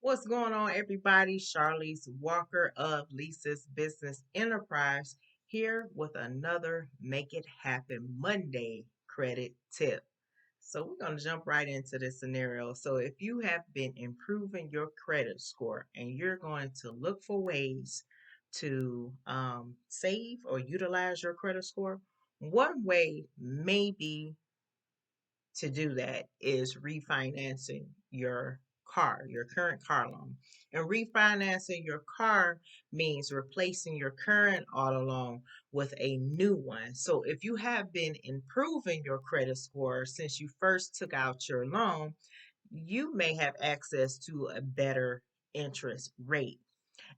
What's going on, everybody? Charlize Walker of Lisa's Business Enterprise here with another Make It Happen Monday credit tip. So, we're going to jump right into this scenario. So, if you have been improving your credit score and you're going to look for ways to save or utilize your credit score, one way maybe to do that is refinancing your car, your current car loan. And refinancing your car means replacing your current auto loan with a new one. So if you have been improving your credit score since you first took out your loan, you may have access to a better interest rate.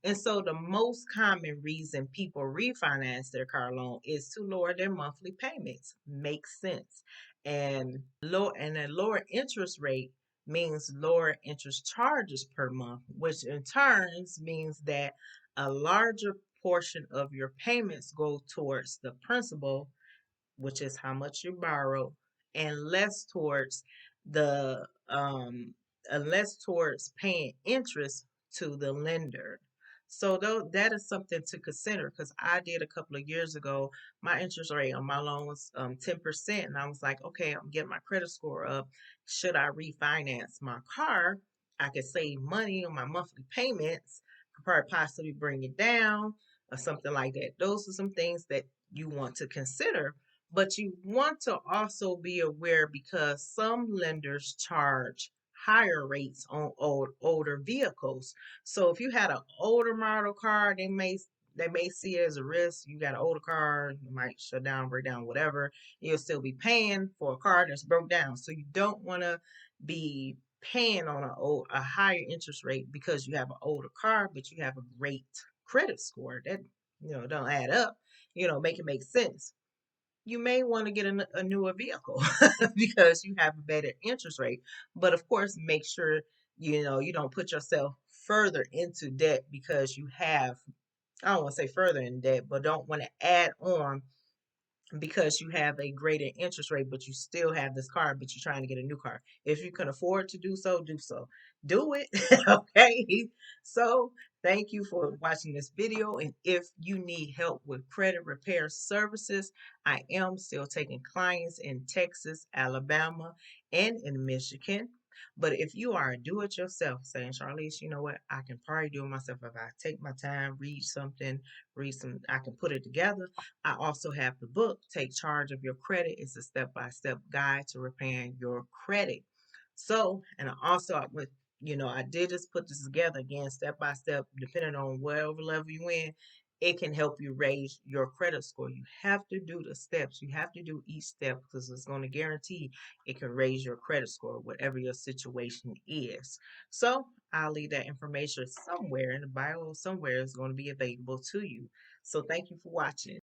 And so the most common reason people refinance their car loan is to lower their monthly payments. Makes sense. And a lower interest rate means lower interest charges per month, which in turns means that a larger portion of your payments go towards the principal, which is how much you borrow, and less towards the less towards paying interest to the lender. So though that is something to consider because I did a couple of years ago. My interest rate on my loan was 10%, and I was like, okay, I'm getting my credit score up. Should I refinance my car? I could save money on my monthly payments. Could probably possibly bring it down or something like that. Those are some things that you want to consider, but you want to also be aware because some lenders charge higher rates on older vehicles. So if you had an older model car, they may see it as a risk. You got an older car, you might shut down, break down, whatever. You'll still be paying for a car that's broke down. So you don't want to be paying on a higher interest rate because you have an older car, but you have a great credit score. That don't add up. Make it make sense. You may want to get a newer vehicle because you have a better interest rate. But of course, make sure you don't put yourself further into debt because you have, I don't want to say further in debt, but don't want to add on because you have a greater interest rate, but you still have this car, but you're trying to get a new car. If you can afford to do so, do so. Do it. Okay. So thank you for watching this video. And if you need help with credit repair services, I am still taking clients in Texas, Alabama, and in Michigan. But if you are a do-it-yourself, saying, Charlize, you know what? I can probably do it myself if I take my time, read some, I can put it together. I also have the book, Take Charge of Your Credit. It's a step-by-step guide to repairing your credit. So, and I did just put this together again, step by step, depending on whatever level you in, it can help you raise your credit score. You have to do the steps. You have to do each step because it's going to guarantee it can raise your credit score, whatever your situation is. So I'll leave that information somewhere in the bio, somewhere is going to be available to you. So thank you for watching.